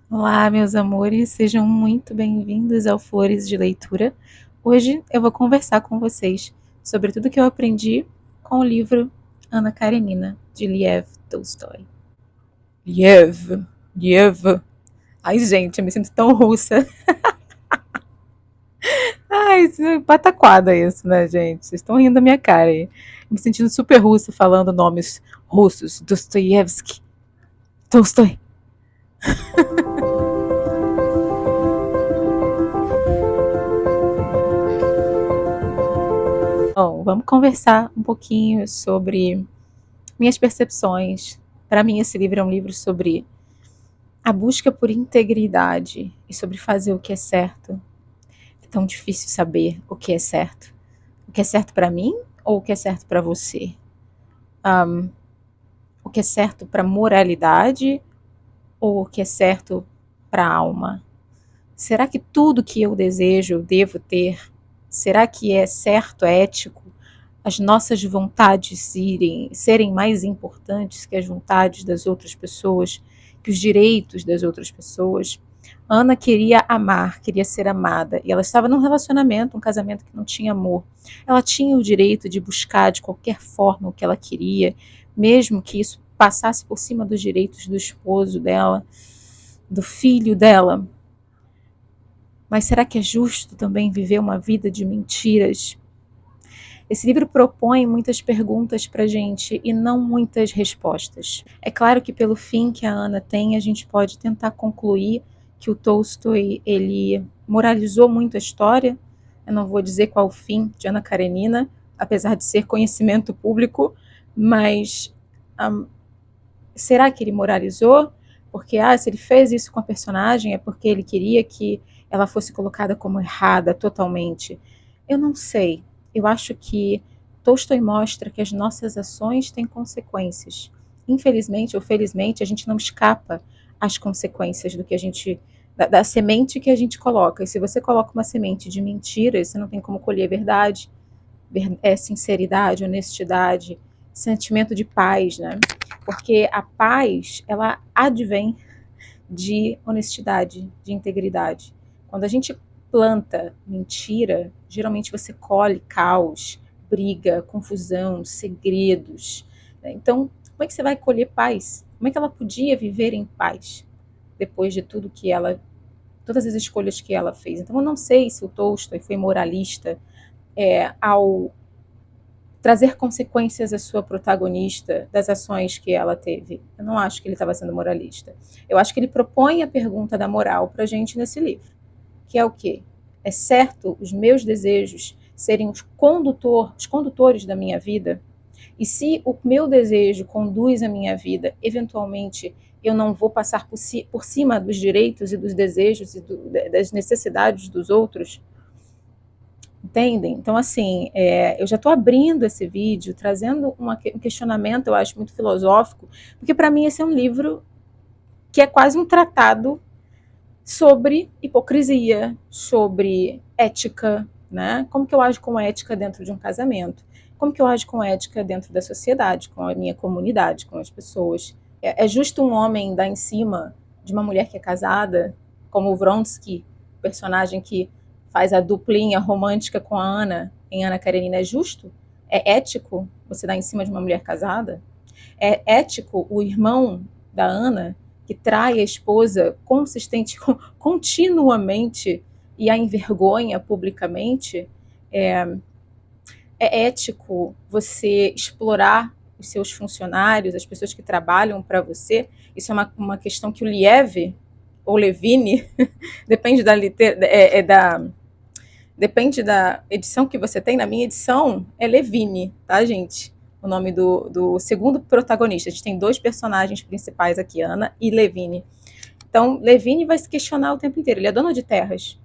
Olá, meus amores, sejam muito bem-vindos ao Flores de Leitura. Hoje eu vou conversar com vocês sobre tudo que eu aprendi com o livro Ana Karenina, de Liev Tolstói. Liev. Ai, gente, eu me sinto tão russa. Ai, isso é pataquada isso, né, gente? Vocês estão rindo da minha cara aí. Me sentindo super russa falando nomes russos. Dostoiévski, Tolstói. Bom, vamos conversar um pouquinho sobre minhas percepções. Para mim, esse livro é um livro sobre a busca por integridade e sobre fazer o que é certo. É tão difícil saber o que é certo. O que é certo para mim ou o que é certo para você? O que é certo para moralidade ou o que é certo para a alma? Será que tudo que eu desejo eu devo ter? Será que é certo, é ético as nossas vontades serem mais importantes que as vontades das outras pessoas, que os direitos das outras pessoas? Ana queria amar, queria ser amada, e ela estava num relacionamento, um casamento que não tinha amor. Ela tinha o direito de buscar de qualquer forma o que ela queria, mesmo que isso passasse por cima dos direitos do esposo dela, do filho dela. Mas será que é justo também viver uma vida de mentiras? Esse livro propõe muitas perguntas para a gente e não muitas respostas. É claro que pelo fim que a Ana tem, a gente pode tentar concluir que o Tolstói ele moralizou muito a história. Eu não vou dizer qual o fim de Ana Karenina, apesar de ser conhecimento público, mas será que ele moralizou? Porque se ele fez isso com a personagem é porque ele queria que ela fosse colocada como errada totalmente. Eu não sei. Eu acho que Tolstói mostra que as nossas ações têm consequências. Infelizmente ou felizmente, a gente não escapa às consequências do que a gente da semente que a gente coloca. E se você coloca uma semente de mentira, você não tem como colher verdade, sinceridade, honestidade, sentimento de paz, né? Porque a paz, ela advém de honestidade, de integridade. Quando a gente planta mentira, geralmente você colhe caos, briga, confusão, segredos. Né? Então, como é que você vai colher paz? Como é que ela podia viver em paz depois de tudo que ela, todas as escolhas que ela fez? Então, eu não sei se o Tolstói foi moralista ao trazer consequências à sua protagonista das ações que ela teve. Eu não acho que ele estava sendo moralista. Eu acho que ele propõe a pergunta da moral para a gente nesse livro, que é o quê? É certo os meus desejos serem os condutores da minha vida? E se o meu desejo conduz a minha vida, eventualmente eu não vou passar por cima dos direitos e dos desejos e das necessidades dos outros? Entendem? Então, assim, eu já estou abrindo esse vídeo, trazendo um questionamento, eu acho, muito filosófico, porque para mim esse é um livro que é quase um tratado sobre hipocrisia, sobre ética, né? Como que eu ajo com ética dentro de um casamento? Como que eu ajo com ética dentro da sociedade, com a minha comunidade, com as pessoas? É justo um homem dar em cima de uma mulher que é casada, como o Vronsky, personagem que faz a duplinha romântica com a Ana, em Ana Karenina, é justo? É ético você dar em cima de uma mulher casada? É ético o irmão da Ana que trai a esposa continuamente e a envergonha publicamente? É, é ético você explorar os seus funcionários, as pessoas que trabalham para você? Isso é uma questão que o Liev, ou Levine, depende depende da edição que você tem. Na minha edição é Levine, tá, gente? O nome do segundo protagonista. A gente tem dois personagens principais aqui, Ana e Levine. Então, Levine vai se questionar o tempo inteiro. Ele é dono de terras.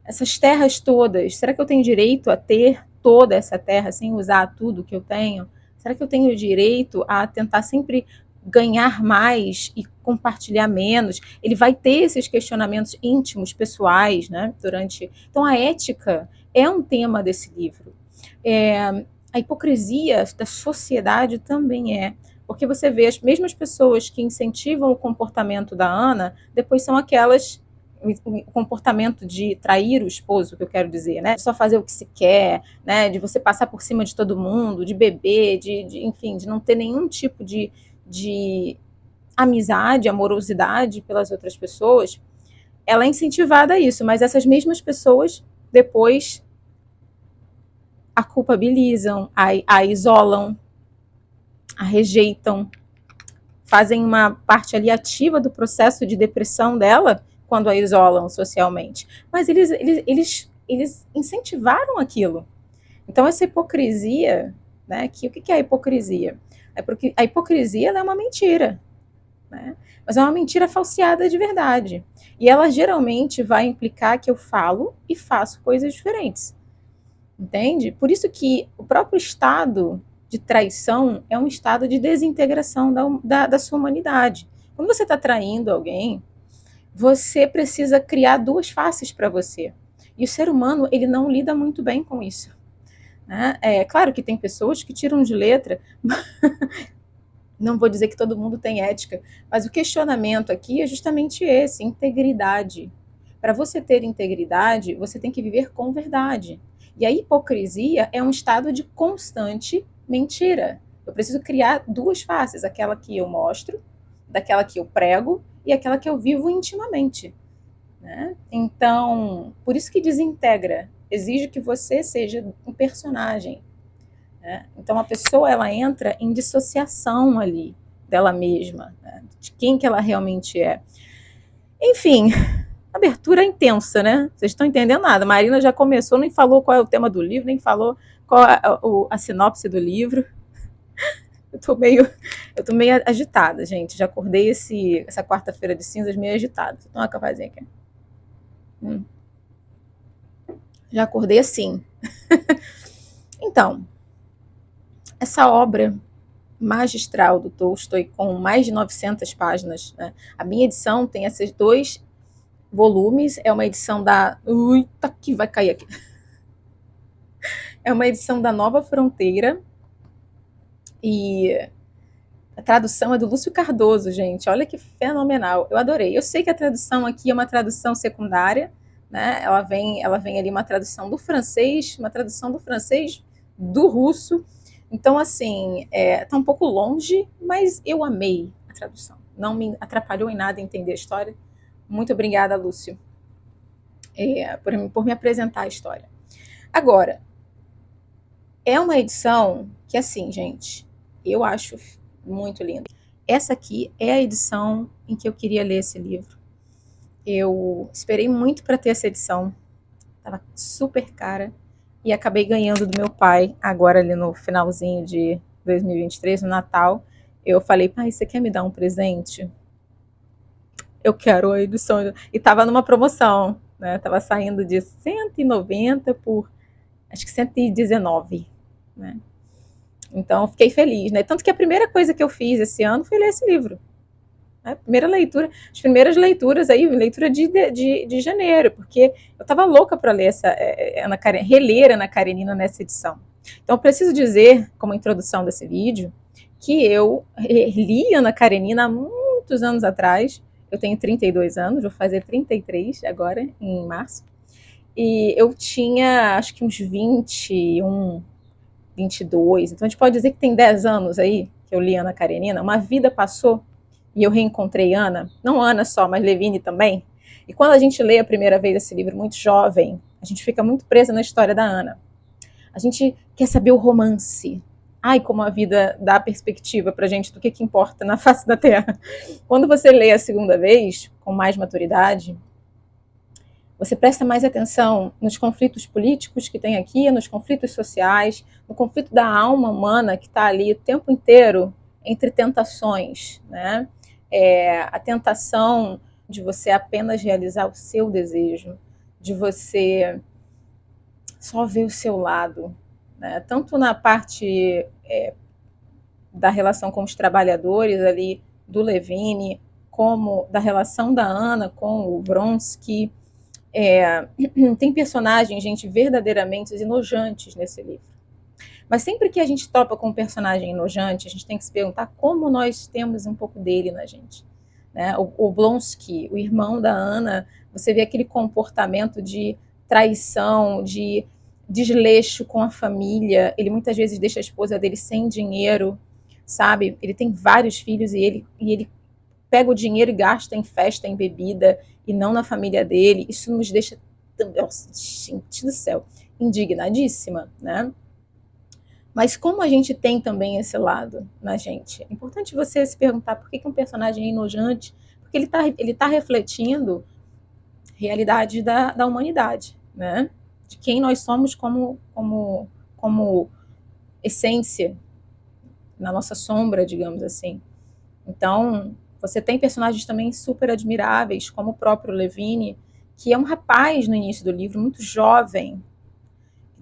Essas terras todas, será que eu tenho direito a ter toda essa terra sem usar tudo que eu tenho? Será que eu tenho direito a tentar sempre ganhar mais e compartilhar menos? Ele vai ter esses questionamentos íntimos, pessoais, né? Então, a ética é um tema desse livro. A hipocrisia da sociedade também é, Porque você vê as mesmas pessoas que incentivam o comportamento da Ana, depois são aquelas, o comportamento de trair o esposo, que eu quero dizer, né? De só fazer o que se quer, né? De você passar por cima de todo mundo, de beber, enfim, de não ter nenhum tipo de amizade, amorosidade pelas outras pessoas. Ela é incentivada a isso, mas essas mesmas pessoas depois a culpabilizam, a isolam, a rejeitam, fazem uma parte ali ativa do processo de depressão dela quando a isolam socialmente. Mas eles incentivaram aquilo. Então, essa hipocrisia, né? O que é a hipocrisia? Porque a hipocrisia é uma mentira, né? Mas é uma mentira falseada de verdade. E ela geralmente vai implicar que eu falo e faço coisas diferentes. Entende? Por isso que o próprio estado de traição é um estado de desintegração da sua humanidade. Quando você está traindo alguém, você precisa criar duas faces para você. E o ser humano, ele não lida muito bem com isso. Né? É claro que tem pessoas que tiram de letra, não vou dizer que todo mundo tem ética, mas o questionamento aqui é justamente esse, integridade. Para você ter integridade, você tem que viver com verdade. E a hipocrisia é um estado de constante mentira. Eu preciso criar duas faces, aquela que eu mostro, daquela que eu prego e aquela que eu vivo intimamente. Né? Então, por isso que desintegra, exige que você seja um personagem. Né? Então, a pessoa ela entra em dissociação ali dela mesma, né? De quem que ela realmente é. Enfim, abertura intensa, né? Vocês estão entendendo nada. A Marina já começou, nem falou qual é o tema do livro, nem falou qual é a sinopse do livro. Eu tô meio agitada, gente. Já acordei essa quarta-feira de cinzas meio agitada. Vou tomar uma cafezinha aqui. Já acordei assim. Então, essa obra magistral do Tolstói, com mais de 900 páginas, né? A minha edição tem esses 2 volumes, é uma edição da... Eita, que vai cair aqui. É uma edição da Nova Fronteira, e a tradução é do Lúcio Cardoso, gente. Olha que fenomenal. Eu adorei. Eu sei que a tradução aqui é uma tradução secundária, né? Ela vem ali uma tradução do francês, do russo. Então, assim, tá um pouco longe, mas eu amei a tradução. Não me atrapalhou em nada entender a história. Muito obrigada, Lúcio, por me apresentar a história. Agora, é uma edição que, assim, gente, eu acho muito linda. Essa aqui é a edição em que eu queria ler esse livro. Eu esperei muito para ter essa edição. Estava super cara. E acabei ganhando do meu pai, agora ali no finalzinho de 2023, no Natal. Eu falei, pai, você quer me dar um presente? Eu quero a edição. E estava numa promoção, né? Tava saindo de 190 por, acho que 119, né? Então, fiquei feliz, né? Tanto que a primeira coisa que eu fiz esse ano foi ler esse livro. A primeira leitura, as primeiras leituras aí, leitura de janeiro, porque eu estava louca para ler reler Ana Karenina nessa edição. Então, eu preciso dizer, como introdução desse vídeo, que eu li Ana Karenina há muitos anos atrás. Eu tenho 32 anos, vou fazer 33 agora, em março. E eu tinha, acho que uns 21, 22. Então, a gente pode dizer que tem 10 anos aí que eu li Ana Karenina. Uma vida passou e eu reencontrei Ana, não Ana só, mas Levine também. E quando a gente lê a primeira vez esse livro muito jovem, a gente fica muito presa na história da Ana. A gente quer saber o romance. Ai, como a vida dá perspectiva pra gente do que importa na face da Terra. Quando você lê a segunda vez, com mais maturidade, você presta mais atenção nos conflitos políticos que tem aqui, nos conflitos sociais, no conflito da alma humana que está ali o tempo inteiro entre tentações, né? A tentação de você apenas realizar o seu desejo, de você só ver o seu lado, né? Tanto na parte da relação com os trabalhadores ali do Levine, como da relação da Ana com o Vronsky. Tem personagens, gente, verdadeiramente enojantes nesse livro. Mas sempre que a gente topa com um personagem enojante, a gente tem que se perguntar como nós temos um pouco dele na gente. Né? O Blonsky, o irmão da Ana, você vê aquele comportamento de traição, de desleixo com a família. Ele muitas vezes deixa a esposa dele sem dinheiro, sabe? Ele tem vários filhos e ele pega o dinheiro e gasta em festa, em bebida, e não na família dele. Isso nos deixa, nossa, gente do céu, indignadíssima, né? Mas como a gente tem também esse lado na gente? É importante você se perguntar por que um personagem é enojante, porque ele tá refletindo a realidade da humanidade, né? De quem nós somos como essência, na nossa sombra, digamos assim. Então, você tem personagens também super admiráveis, como o próprio Levine, que é um rapaz no início do livro, muito jovem,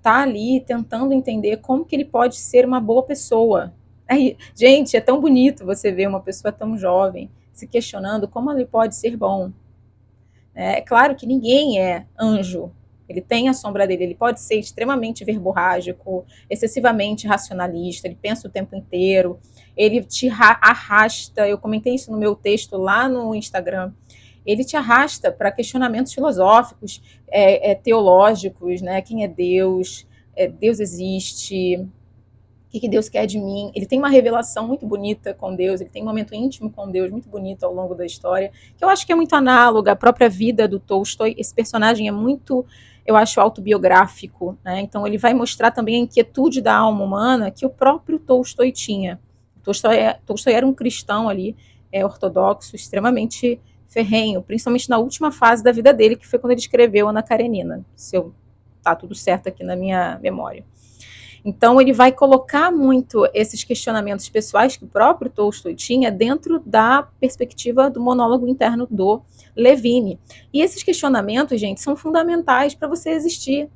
tá ali tentando entender como que ele pode ser uma boa pessoa. Aí, gente, é tão bonito você ver uma pessoa tão jovem se questionando como ele pode ser bom. É claro que ninguém é anjo. Ele tem a sombra dele, ele pode ser extremamente verborrágico, excessivamente racionalista, ele pensa o tempo inteiro, ele te arrasta, eu comentei isso no meu texto lá no Instagram, ele te arrasta para questionamentos filosóficos, teológicos, né? Quem é Deus? Deus existe? O que Deus quer de mim? Ele tem uma revelação muito bonita com Deus, ele tem um momento íntimo com Deus muito bonito ao longo da história, que eu acho que é muito análoga à própria vida do Tolstói. Esse personagem é muito, eu acho, autobiográfico, né? Então ele vai mostrar também a inquietude da alma humana que o próprio Tolstói tinha. Tolstói era um cristão ali, ortodoxo, extremamente ferrenho, principalmente na última fase da vida dele, que foi quando ele escreveu Ana Karenina, se eu tá tudo certo aqui na minha memória. Então ele vai colocar muito esses questionamentos pessoais que o próprio Tolstói tinha dentro da perspectiva do monólogo interno do Levine. E esses questionamentos, gente, são fundamentais para você existir.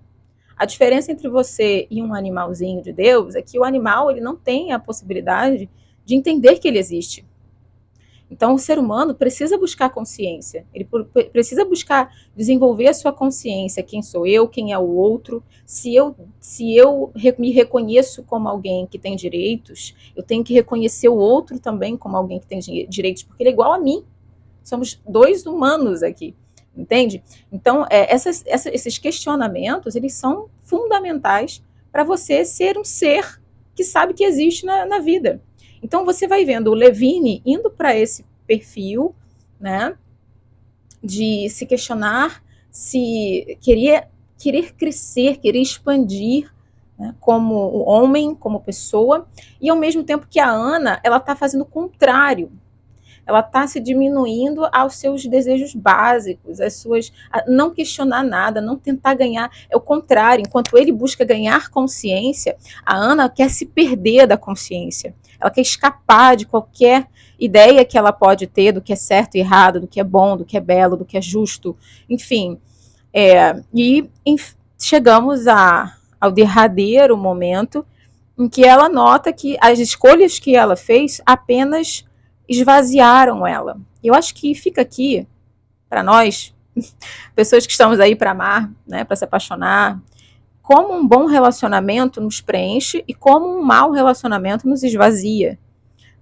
A diferença entre você e um animalzinho de Deus é que o animal ele não tem a possibilidade de entender que ele existe. Então, o ser humano precisa buscar consciência, ele precisa buscar desenvolver a sua consciência, quem sou eu, quem é o outro. Se eu me reconheço como alguém que tem direitos, eu tenho que reconhecer o outro também como alguém que tem direitos, porque ele é igual a mim. Somos dois humanos aqui, entende? Então, esses questionamentos, eles são fundamentais para você ser um ser que sabe que existe na vida. Então você vai vendo o Levine indo para esse perfil, né, de se questionar, se querer crescer, querer expandir, né, como homem, como pessoa, e ao mesmo tempo que a Ana, ela está fazendo o contrário. Ela está se diminuindo aos seus desejos básicos, não questionar nada, não tentar ganhar. É o contrário, enquanto ele busca ganhar consciência, a Ana quer se perder da consciência. Ela quer escapar de qualquer ideia que ela pode ter do que é certo e errado, do que é bom, do que é belo, do que é justo, enfim. Chegamos ao derradeiro momento em que ela nota que as escolhas que ela fez apenas esvaziaram ela. Eu acho que fica aqui, para nós, pessoas que estamos aí para amar, né, para se apaixonar, como um bom relacionamento nos preenche e como um mau relacionamento nos esvazia.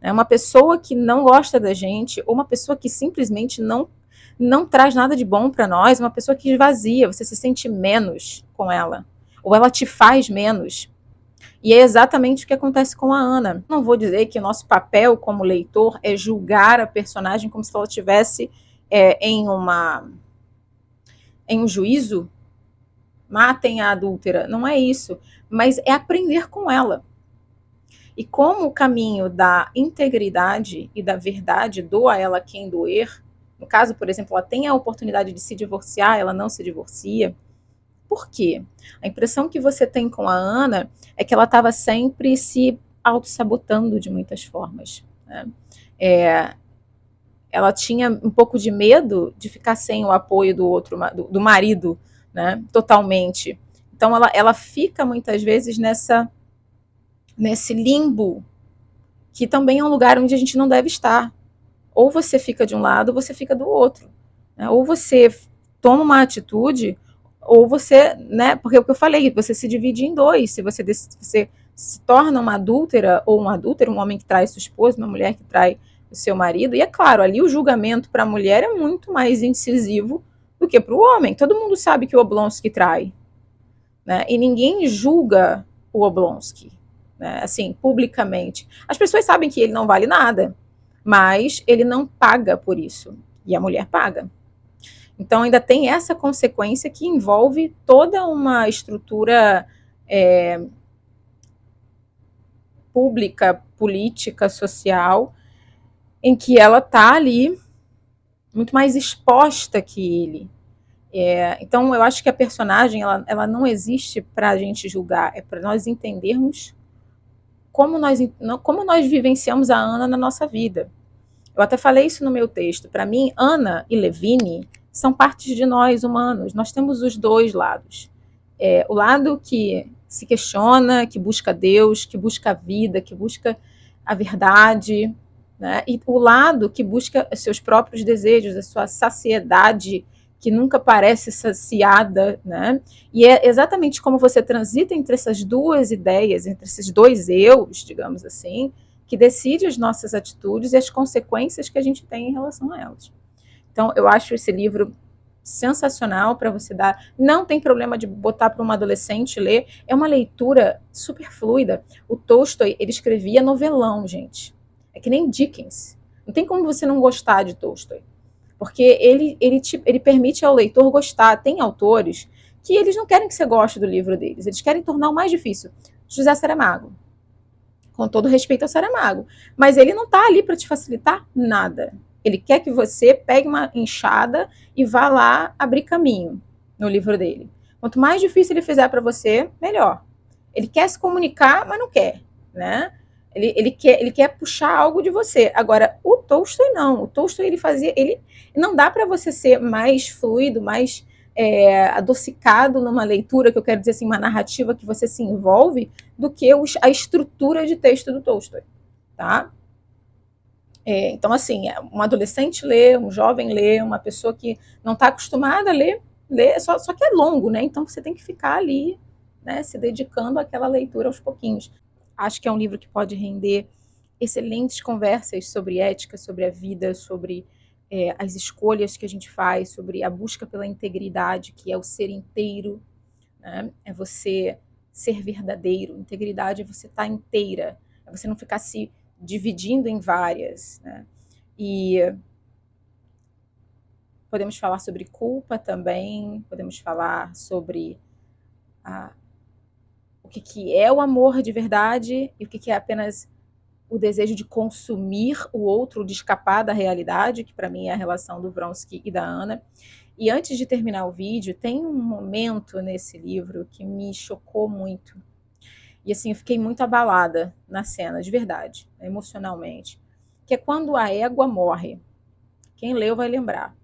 Uma pessoa que não gosta da gente, ou uma pessoa que simplesmente não traz nada de bom para nós, uma pessoa que esvazia, você se sente menos com ela, ou ela te faz menos. E é exatamente o que acontece com a Ana. Não vou dizer que o nosso papel como leitor é julgar a personagem como se ela estivesse em um juízo, matem a adúltera. Não é isso. Mas é aprender com ela. E como o caminho da integridade e da verdade doa a ela quem doer, no caso, por exemplo, ela tem a oportunidade de se divorciar, ela não se divorcia. Por quê? A impressão que você tem com a Ana é que ela estava sempre se auto-sabotando de muitas formas. Né? Ela tinha um pouco de medo de ficar sem o apoio do marido, né? Totalmente. Então ela fica muitas vezes nesse limbo, que também é um lugar onde a gente não deve estar. Ou você fica de um lado, ou você fica do outro. Né? Ou você toma uma atitude, ou você, né? Porque é o que eu falei, você se divide em dois. Se você se torna uma adúltera ou um adúltero, um homem que trai sua esposa, uma mulher que trai o seu marido. E é claro, ali o julgamento para a mulher é muito mais incisivo do que para o homem. Todo mundo sabe que o Oblonsky trai, né? E ninguém julga o Oblonsky, né? Assim, publicamente. As pessoas sabem que ele não vale nada, mas ele não paga por isso. E a mulher paga. Então ainda tem essa consequência que envolve toda uma estrutura pública, política, social, em que ela está ali muito mais exposta que ele. Então eu acho que a personagem ela não existe para a gente julgar, é para nós entendermos como nós vivenciamos a Ana na nossa vida. Eu até falei isso no meu texto. Para mim, Ana e Levine são partes de nós humanos. Nós temos os dois lados. O lado que se questiona, que busca Deus, que busca a vida, que busca a verdade, né? E o lado que busca seus próprios desejos, a sua saciedade, que nunca parece saciada, né? E é exatamente como você transita entre essas duas ideias, entre esses dois eus, digamos assim, que decide as nossas atitudes e as consequências que a gente tem em relação a elas. Então, eu acho esse livro sensacional para você dar. Não tem problema de botar para uma adolescente ler. É uma leitura super fluida. O Tolstói, ele escrevia novelão, gente. É que nem Dickens. Não tem como você não gostar de Tolstói. Porque ele permite ao leitor gostar. Tem autores que eles não querem que você goste do livro deles. Eles querem tornar o mais difícil. José Saramago. Com todo respeito ao Saramago. Mas ele não está ali para te facilitar nada. Ele quer que você pegue uma enxada e vá lá abrir caminho no livro dele. Quanto mais difícil ele fizer para você, melhor. Ele quer se comunicar, mas não quer, né? Ele quer puxar algo de você. Agora, o Tolstói não. O Tolstói ele não dá para você ser mais fluido, mais adocicado numa leitura, que eu quero dizer assim, uma narrativa que você se envolve, do que a estrutura de texto do Tolstói, tá? Então, assim, um adolescente lê, um jovem lê, uma pessoa que não está acostumada a ler, só que é longo, né? Então você tem que ficar ali, né, se dedicando àquela leitura aos pouquinhos. Acho que é um livro que pode render excelentes conversas sobre ética, sobre a vida, sobre as escolhas que a gente faz, sobre a busca pela integridade, que é o ser inteiro, né? É você ser verdadeiro. Integridade é você estar inteira, é você não ficar se dividindo em várias, né? E podemos falar sobre culpa também, podemos falar sobre o que é o amor de verdade e o que é apenas o desejo de consumir o outro, de escapar da realidade, que para mim é a relação do Vronsky e da Ana. E antes de terminar o vídeo, tem um momento nesse livro que me chocou muito. E assim, eu fiquei muito abalada na cena, de verdade, emocionalmente. Que é quando a égua morre. Quem leu vai lembrar.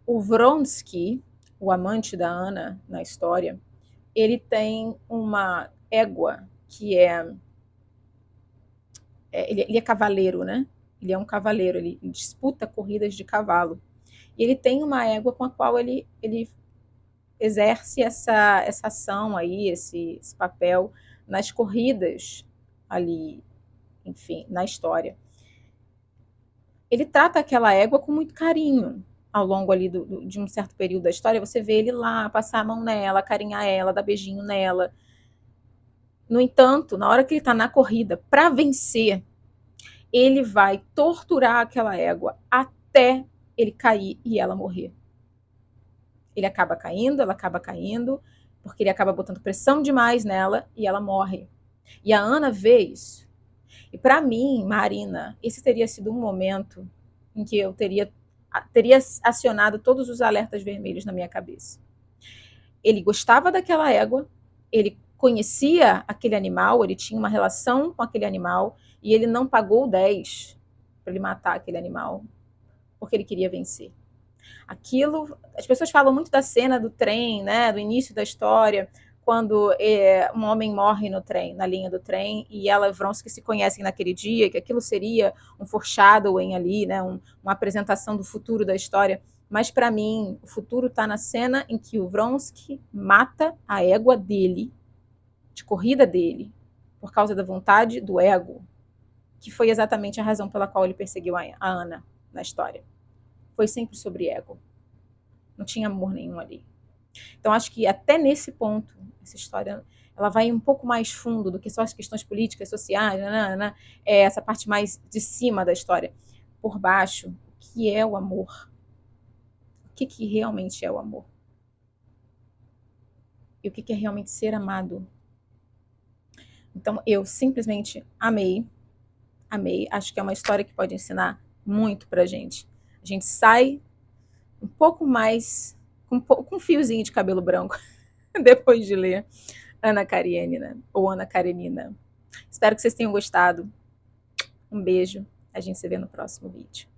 O Vronsky, o amante da Ana na história, ele tem uma égua que ele é cavaleiro, né? Ele é um cavaleiro, ele disputa corridas de cavalo. E ele tem uma égua com a qual ele exerce essa ação aí, esse papel nas corridas ali, enfim, na história. Ele trata aquela égua com muito carinho ao longo ali de um certo período da história. Você vê ele lá, passar a mão nela, carinhar ela, dar beijinho nela. No entanto, na hora que ele está na corrida para vencer, ele vai torturar aquela égua até ele cair e ela morrer. Ele acaba caindo, ela acaba caindo, porque ele acaba botando pressão demais nela e ela morre. E a Ana vê isso. E para mim, Marina, esse teria sido um momento em que eu teria acionado todos os alertas vermelhos na minha cabeça. Ele gostava daquela égua, ele conhecia aquele animal, ele tinha uma relação com aquele animal e ele não pagou 10 para ele matar aquele animal, porque ele queria vencer. Aquilo, as pessoas falam muito da cena do trem, né, do início da história, quando um homem morre no trem, na linha do trem, e ela e Vronsky se conhecem naquele dia, que aquilo seria um foreshadowing ali, né, uma apresentação do futuro da história. Mas para mim, o futuro está na cena em que o Vronsky mata a égua dele, de corrida dele, por causa da vontade, do ego, que foi exatamente a razão pela qual ele perseguiu a Ana na história. Foi sempre sobre ego. Não tinha amor nenhum ali. Então, acho que até nesse ponto, essa história, ela vai um pouco mais fundo do que só as questões políticas, sociais, é essa parte mais de cima da história. Por baixo, o que é o amor? O que realmente é o amor? E o que é realmente ser amado? Então, eu simplesmente amei. Acho que é uma história que pode ensinar muito pra gente. A gente sai um pouco mais, com um fiozinho de cabelo branco, depois de ler Ana Karenina, ou Ana Karenina. Espero que vocês tenham gostado. Um beijo. A gente se vê no próximo vídeo.